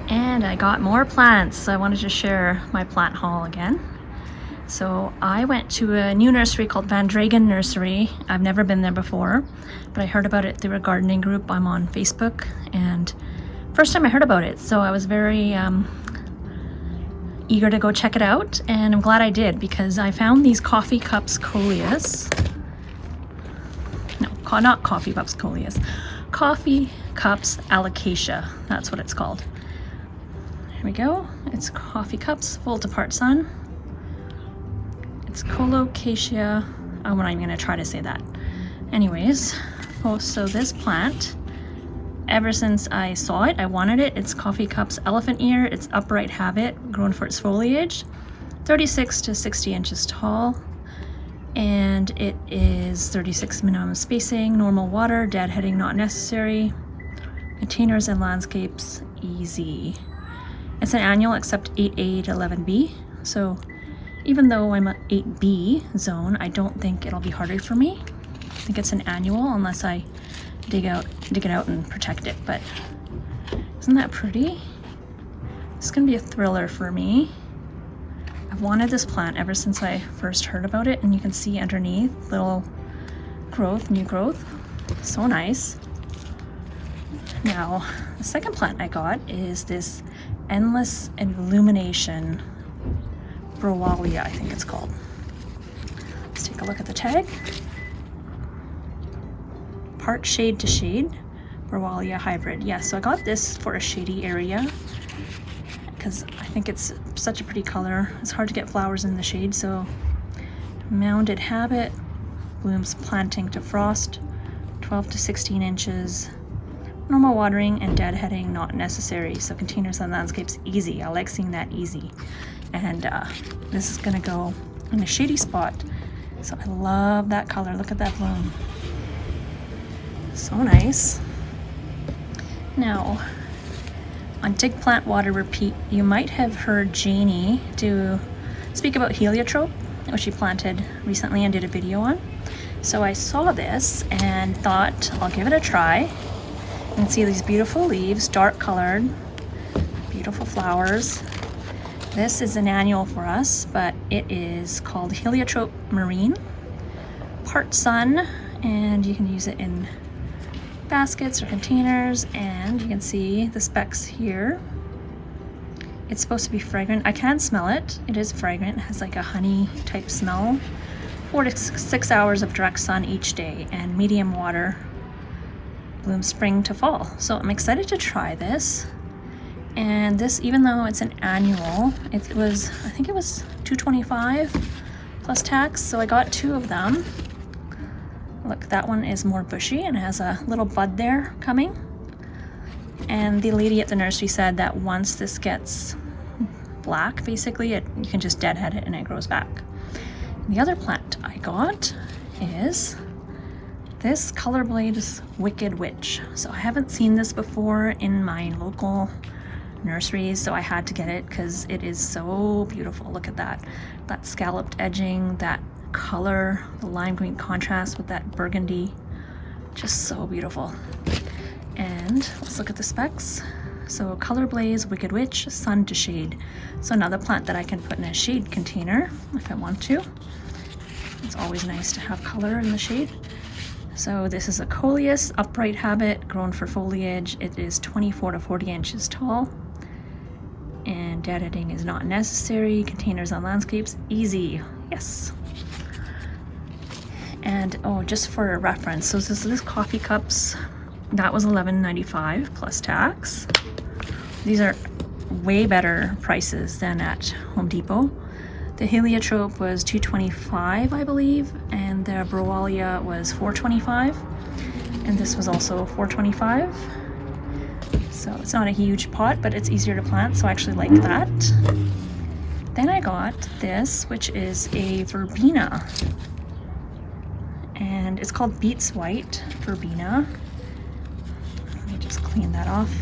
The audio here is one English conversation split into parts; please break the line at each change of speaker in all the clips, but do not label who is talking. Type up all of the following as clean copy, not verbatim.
And I got more plants, so I wanted to share my plant haul again. So I went to a new nursery called Van Dragen Nursery. I've never been there before, but I heard about it through a gardening group I'm on Facebook, and first time I heard about it, so I was very eager to go check it out, and I'm glad I did because I found these coffee cups coleus. No, not coffee cups coleus. Coffee cups alocasia, that's what it's called. Here we go. It's coffee cups, Volt-Apart Sun. It's colocasia. I'm not even gonna try to say that. Anyways, so this plant, ever since I saw it, I wanted it. It's Coffee Cups Elephant Ear. It's upright habit, grown for its foliage, 36 to 60 inches tall, and it is 36 minimum spacing, normal water, deadheading not necessary, containers and landscapes easy. It's an annual except 8A to 11B, so even though I'm a 8B zone, I don't think it'll be harder for me. I think it's an annual unless I dig it out and protect it, but isn't that pretty? It's gonna be a thriller for me. I've wanted this plant ever since I first heard about it, and you can see underneath little growth, new growth. So nice. Now, the second plant I got is this Endless Illumination browallia, I think it's called. Let's take a look at the tag. Part shade to shade, browallia hybrid. Yeah, so I got this for a shady area because I think it's such a pretty color. It's hard to get flowers in the shade, so mounded habit, blooms planting to frost, 12 to 16 inches. Normal watering and deadheading not necessary. So containers and landscapes easy. I like seeing that easy. And this is gonna go in a shady spot. So I love that color. Look at that bloom. So nice. Now, on Dig Plant Water Repeat, you might have heard Janie speak about heliotrope, which she planted recently and did a video on. So I saw this and thought I'll give it a try. You can see these beautiful leaves, dark colored, beautiful flowers. This is an annual for us, but it is called Heliotrope Marine, part sun, and you can use it in baskets or containers, and you can see the specs here. It's supposed to be fragrant. I can smell it. It is fragrant. It has like a honey type smell. 4 to 6 hours of direct sun each day and medium water. Blooms spring to fall. So I'm excited to try this. And this, even though it's an annual, I think it was $225 plus tax. So I got 2 of them. Look, that one is more bushy and has a little bud there coming. And the lady at the nursery said that once this gets black, basically, you can just deadhead it and it grows back. And the other plant I got is this Colorblade's Wicked Witch. So I haven't seen this before in my local nurseries, so I had to get it because it is so beautiful. Look at that. That scalloped edging, that color, the lime green contrast with that burgundy. Just so beautiful. And let's look at the specs. So Colorblade's Wicked Witch, sun to shade. So another plant that I can put in a shade container if I want to. It's always nice to have color in the shade. So this is a coleus, upright habit, grown for foliage. It is 24 to 40 inches tall. And deadheading is not necessary. Containers on landscapes, easy. Yes. And just for a reference, so this coffee cups, that was $11.95 plus tax. These are way better prices than at Home Depot. The heliotrope was $225, I believe, and the browallia was $425, and this was also $425. So it's not a huge pot, but it's easier to plant, so I actually like that. Then I got this, which is a verbena, and it's called Beets White verbena. Let me just clean that off.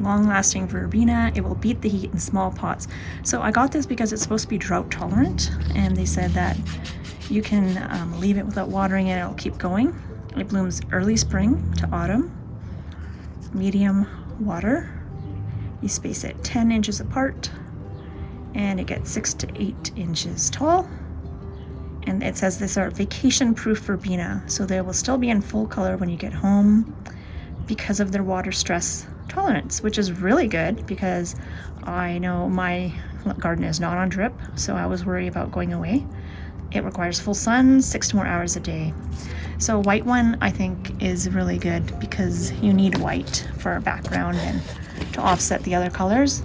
Long-lasting verbena. It will beat the heat in small pots. So I got this because it's supposed to be drought tolerant, and they said that You can leave it without watering it, it'll keep going. It blooms early spring to autumn. Medium water. You space it 10 inches apart, and it gets 6 to 8 inches tall. And it says these are vacation-proof verbena, so they will still be in full color when you get home because of their water stress tolerance, which is really good because I know my garden is not on drip, so I was worried about going away. It requires full sun, 6 more hours a day. So white one I think is really good because you need white for a background and to offset the other colors.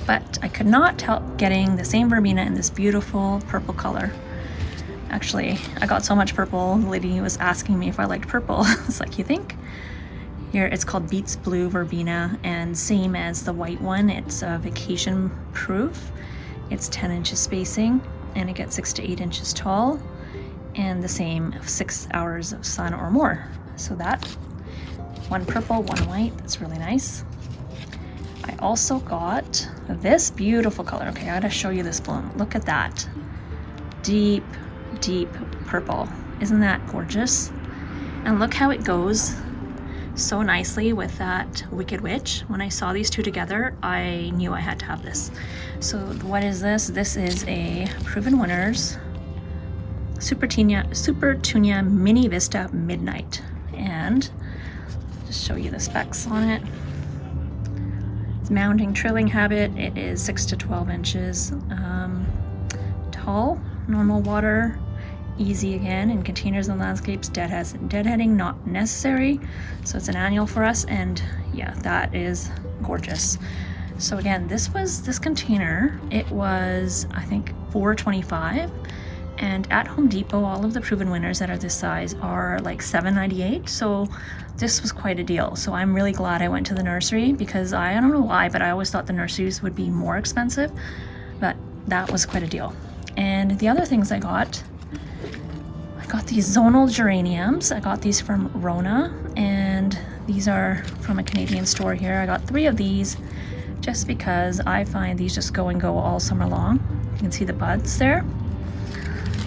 But I could not help getting the same verbena in this beautiful purple color. Actually, I got so much purple, the lady was asking me if I liked purple. It's like, you think? Here, it's called Beets Blue Verbena, and same as the white one, it's vacation proof. It's 10 inches spacing, and it gets 6 to 8 inches tall, and the same 6 hours of sun or more. So that, one purple, one white, that's really nice. I also got this beautiful color. Okay, I gotta show you this bloom. Look at that. Deep, deep purple. Isn't that gorgeous? And look how it goes so nicely with that Wicked Witch. When I saw these two together, I knew I had to have this. So what is this? This is a Proven Winners Supertunia Mini Vista Midnight. And just show you the specs on it. Mounting trilling habit. It is 6 to 12 inches tall, normal water, easy again, in containers and landscapes. Deadheading not necessary, so it's an annual for us, and yeah, that is gorgeous. So again, this container, it was I think $4.25, and at Home Depot all of the Proven Winners that are this size are like $7.98, so this was quite a deal. So I'm really glad I went to the nursery because I don't know why, but I always thought the nurseries would be more expensive, but that was quite a deal. And the other things I got these zonal geraniums. I got these from Rona, and these are from a Canadian store here. I got 3 of these just because I find these just go and go all summer long. You can see the buds there.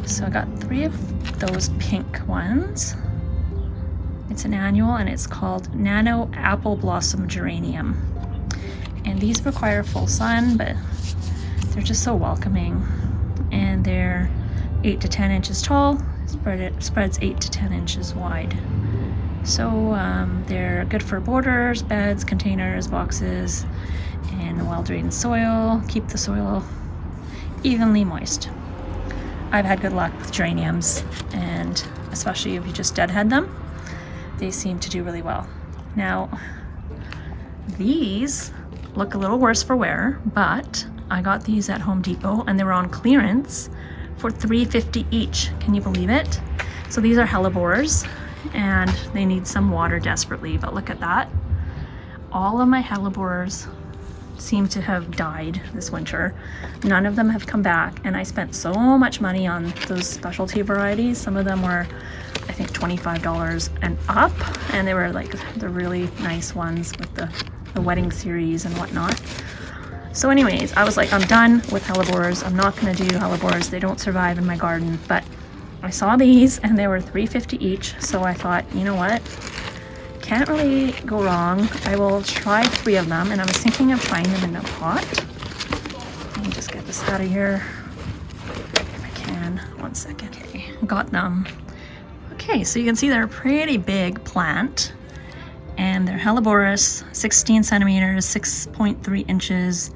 So I got 3 of those pink ones. It's an annual, and it's called Nano Apple Blossom Geranium. And these require full sun, but they're just so welcoming. And they're 8 to 10 inches tall. Spreads 8 to 10 inches wide. So they're good for borders, beds, containers, boxes, and well-drained soil. Keep the soil evenly moist. I've had good luck with geraniums, and especially if you just deadhead them, they seem to do really well. Now, these look a little worse for wear, but I got these at Home Depot, and they were on clearance for $3.50 each. Can you believe it? So these are hellebores, and they need some water desperately, but look at that. All of my hellebores seem to have died this winter. None of them have come back, and I spent so much money on those specialty varieties. Some of them were, I think, $25 and up, and they were like the really nice ones with the wedding series and whatnot. So anyways, I was like, I'm done with hellebores. I'm not gonna do hellebores. They don't survive in my garden. But I saw these, and they were $3.50 each. So I thought, you know what? Can't really go wrong. I will try 3 of them, and I was thinking of trying them in a pot. Let me just get this out of here if I can. 1 second. Okay, got them. Okay, so you can see they're a pretty big plant, and they're hellebores, 16 centimeters, 6.3 inches,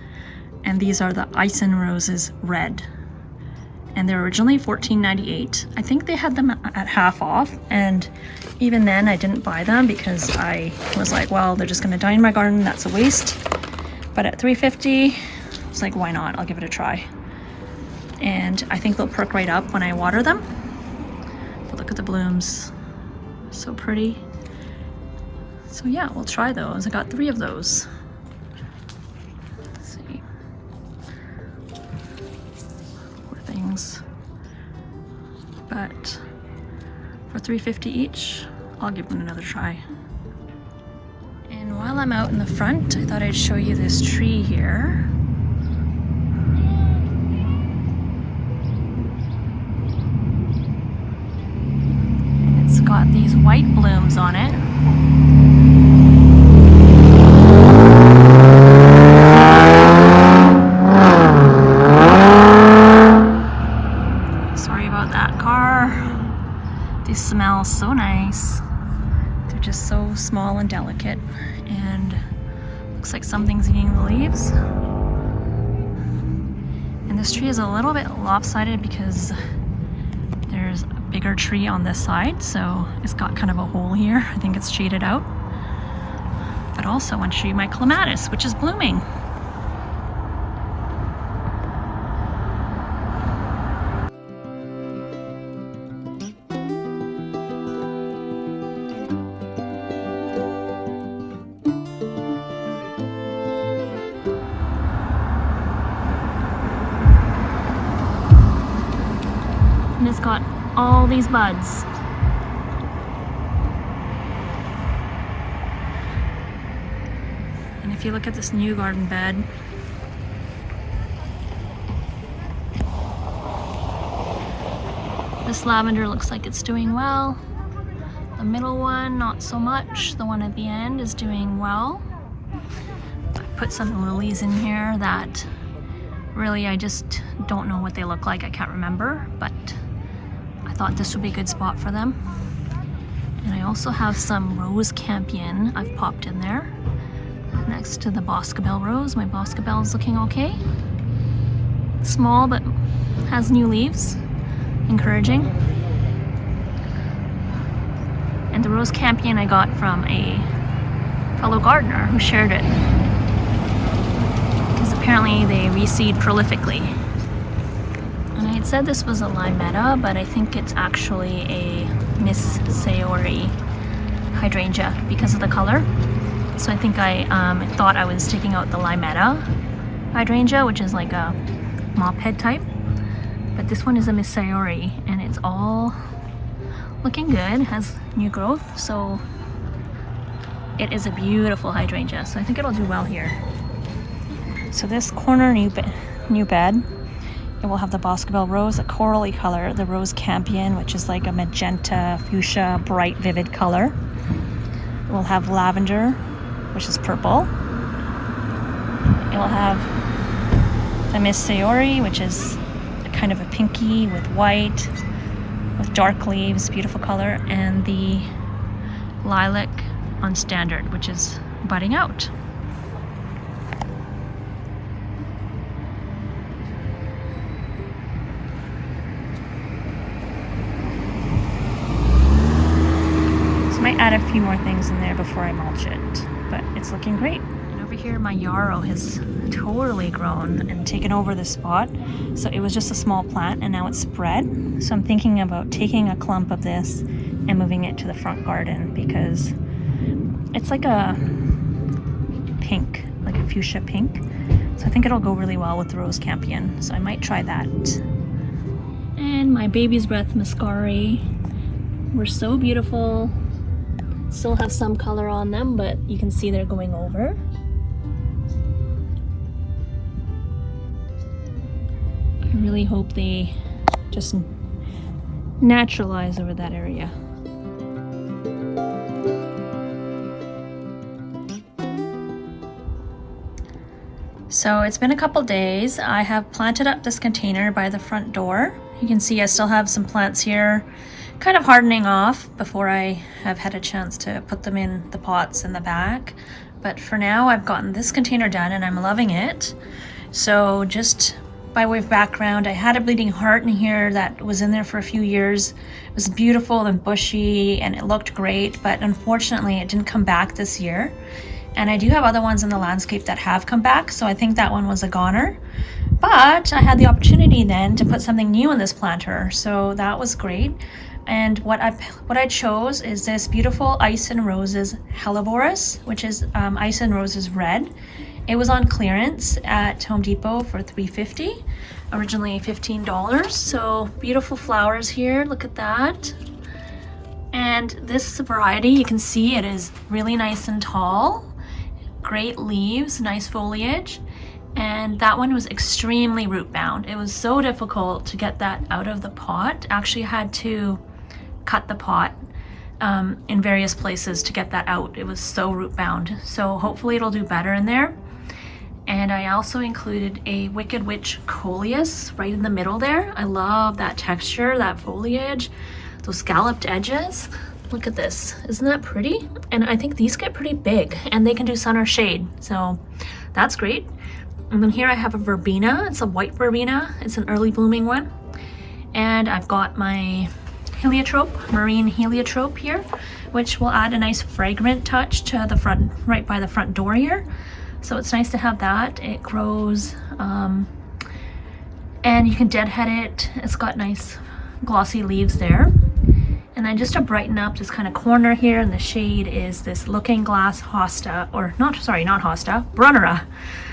and these are the Ison Roses Red. And they're originally $14.98. I think they had them at half off, and even then I didn't buy them because I was like, well, they're just gonna die in my garden, that's a waste. But at $3.50, it's like, why not? I'll give it a try. And I think they'll perk right up when I water them. But look at the blooms, so pretty. So yeah, we'll try those. I got 3 of those. Let's see. Poor things. But for $3.50 each, I'll give them another try. And while I'm out in the front, I thought I'd show you this tree here. got these white blooms on it. Sorry about that car. They smell so nice. They're just so small and delicate, and looks like something's eating the leaves. And this tree is a little bit lopsided because there's a bigger tree on this side, so it's got kind of a hole here. I think it's shaded out. But also I want to show you my clematis, which is blooming. And it's got all these buds. And if you look at this new garden bed, this lavender looks like it's doing well. The middle one, not so much. The one at the end is doing well. I put some lilies in here that really I just don't know what they look like. I can't remember, but I thought this would be a good spot for them. And I also have some rose campion I've popped in there next to the boscabelle rose. My boscabelle is looking okay. Small, but has new leaves. Encouraging. And the rose campion I got from a fellow gardener who shared it, because apparently they reseed prolifically. And I had said this was a limetta, but I think it's actually a Miss Sayori hydrangea because of the color. So I think I thought I was taking out the limetta hydrangea, which is like a mop head type. But this one is a Miss Sayori, and it's all looking good, has new growth, so it is a beautiful hydrangea. So I think it'll do well here. So this corner new bed, it will have the boscabelle rose, a corally color, the rose campion, which is like a magenta, fuchsia, bright, vivid color. It will have lavender, which is purple. It will have the Miss Sayori, which is kind of a pinky with white, with dark leaves, beautiful color, and the lilac on standard, which is budding out. Might add a few more things in there before I mulch it, but it's looking great. And over here my yarrow has totally grown and taken over this spot. So it was just a small plant and now it's spread. So I'm thinking about taking a clump of this and moving it to the front garden, because it's like a pink, like a fuchsia pink. So I think it'll go really well with the rose campion. So I might try that. And my baby's breath muscari were so beautiful. Still have some color on them, but you can see they're going over. I really hope they just naturalize over that area. So it's been a couple days. I have planted up this container by the front door. You can see I still have some plants here kind of hardening off before I have had a chance to put them in the pots in the back. But for now I've gotten this container done and I'm loving it. So just by way of background, I had a bleeding heart in here that was in there for a few years. It was beautiful and bushy and it looked great, but unfortunately it didn't come back this year. And I do have other ones in the landscape that have come back, so I think that one was a goner. But I had the opportunity then to put something new in this planter, so that was great. And what I chose is this beautiful Ice and Roses hellebores, which is Ice and Roses red. It was on clearance at Home Depot for $3.50, originally $15. So beautiful flowers here, look at that. And this variety, you can see it is really nice and tall, great leaves, nice foliage. And that one was extremely root bound. It was so difficult to get that out of the pot. Actually had to cut the pot in various places to get that out. It was so root bound. So hopefully it'll do better in there. And I also included a Wicked Witch coleus right in the middle there. I love that texture, that foliage, those scalloped edges. Look at this, isn't that pretty? And I think these get pretty big and they can do sun or shade, so that's great. And then here I have a verbena. It's a white verbena. It's an early blooming one. And I've got my heliotrope, marine heliotrope here, which will add a nice fragrant touch to the front, right by the front door here. So it's nice to have that. It grows, and you can deadhead it. It's got nice glossy leaves there. And then just to brighten up this kind of corner here in the shade is this looking glass hosta, or not hosta, brunnera.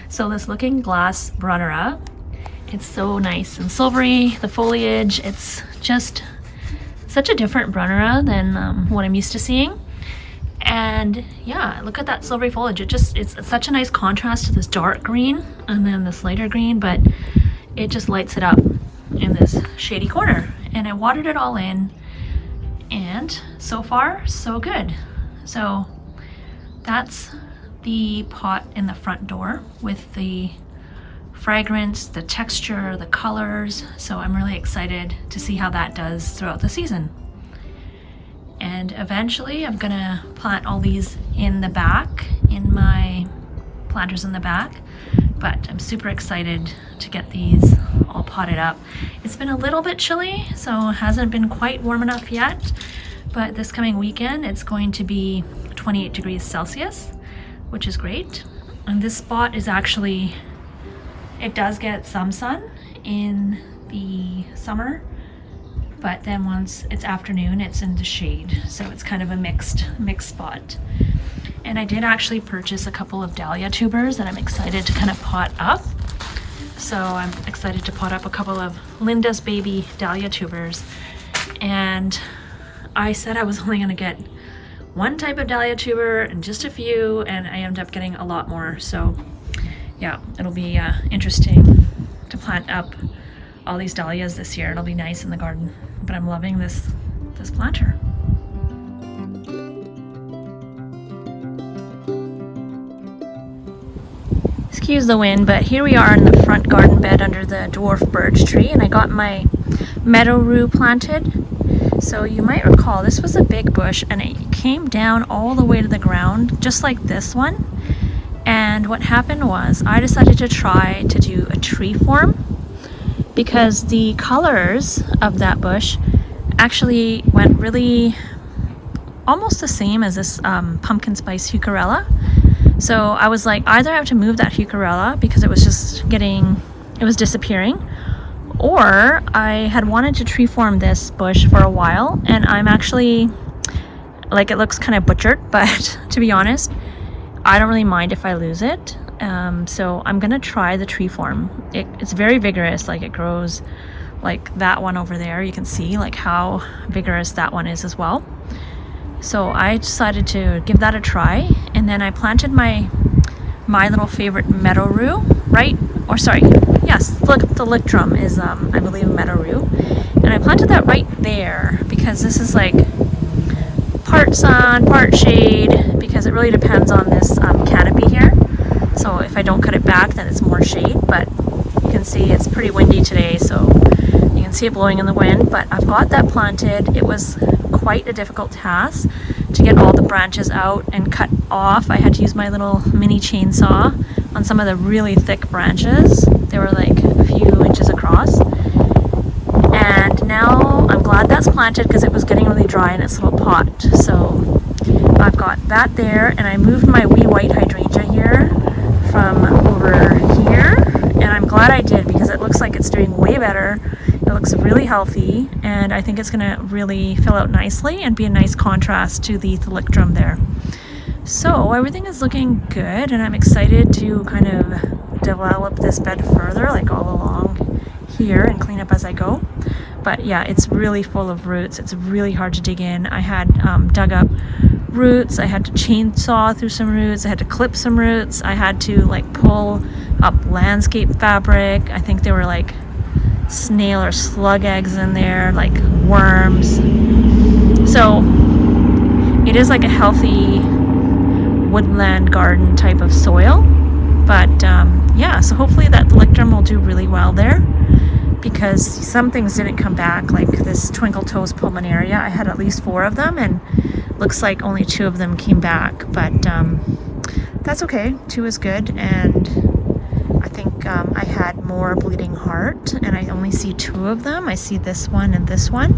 So this looking glass brunnera, it's so nice and silvery, the foliage, it's just such a different brunnera than what I'm used to seeing. And yeah, look at that silvery foliage. It's such a nice contrast to this dark green and then this lighter green, but it just lights it up in this shady corner. And I watered it all in, and so far so good. So that's the pot in the front door with the fragrance, the texture, the colors. So I'm really excited to see how that does throughout the season. And eventually I'm gonna plant all these in the back, in my planters in the back, but I'm super excited to get these all potted up. It's been a little bit chilly, so it hasn't been quite warm enough yet, but this coming weekend it's going to be 28 degrees Celsius, which is great. And this spot is actually, it does get some sun in the summer, but then once it's afternoon, it's in the shade. So it's kind of a mixed spot. And I did actually purchase a couple of dahlia tubers that I'm excited to kind of pot up. So I'm excited to pot up a couple of Linda's Baby dahlia tubers. And I said I was only gonna get one type of dahlia tuber and just a few, and I ended up getting a lot more. So yeah, it'll be interesting to plant up all these dahlias this year. It'll be nice in the garden, but I'm loving this planter. Excuse the wind, but here we are in the front garden bed under the dwarf birch tree, and I got my meadow rue planted. So you might recall this was a big bush and it came down all the way to the ground, just like this one. And what happened was I decided to try to do a tree form, because the colors of that bush actually went really almost the same as this pumpkin spice heucherella. So I was like, either I have to move that heucherella because it was just it was disappearing, or I had wanted to tree form this bush for a while, and I'm actually, like, it looks kind of butchered, but to be honest, I don't really mind if I lose it. So I'm gonna try the tree form. It's very vigorous, like it grows like that one over there. You can see like how vigorous that one is as well. So I decided to give that a try, and then I planted my little favorite meadow rue, right? Or sorry, yes, the lictrum is I believe meadow rue, and I planted that right there because this is like part sun, part shade, because it really depends on this canopy here. So if I don't cut it back, then it's more shade, but you can see it's pretty windy today, so you can see it blowing in the wind. But I've got that planted. It was quite a difficult task to get all the branches out and cut off. I had to use my little mini chainsaw on some of the really thick branches. They were like a few inches across. And now I'm glad that's planted because it was getting really dry in its little pot. So I've got that there, and I moved my wee white hydrangea here from over here, and I'm glad I did because it looks like it's doing way better. It looks really healthy, and I think it's gonna really fill out nicely and be a nice contrast to the thalictrum there. So everything is looking good, and I'm excited to kind of develop this bed further, like all along here, and clean up as I go. But yeah, it's really full of roots. It's really hard to dig in. I had dug up roots. I had to chainsaw through some roots. I had to clip some roots. I had to like pull up landscape fabric. I think there were like snail or slug eggs in there, like worms. So It is like a healthy woodland garden type of soil. But yeah, so hopefully that Lictrum will do really well there, because some things didn't come back, like this Twinkle Toes pulmonaria. I had at least 4 of them, and looks like only 2 of them came back, but that's okay. 2 is good. And I think I had more bleeding heart, and I only see 2 of them. I see this one and this one,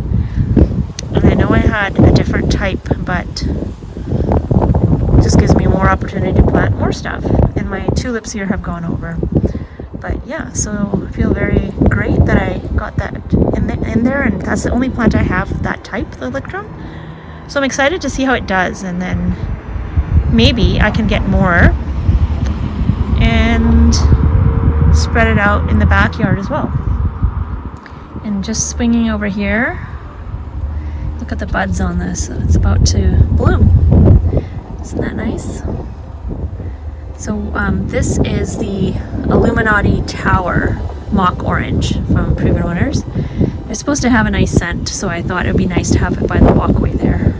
and I know I had a different type, but it just gives me more opportunity to plant more stuff. And my tulips here have gone over. But yeah, so I feel very great that I got that in there, and that's the only plant I have that type, the Lictrum. So I'm excited to see how it does, and then maybe I can get more and spread it out in the backyard as well. And just swinging over here, look at the buds on this. It's about to bloom. Isn't that nice? So this is the Illuminati Tower mock orange from previous winners. It's supposed to have a nice scent, so I thought it would be nice to have it by the walkway there.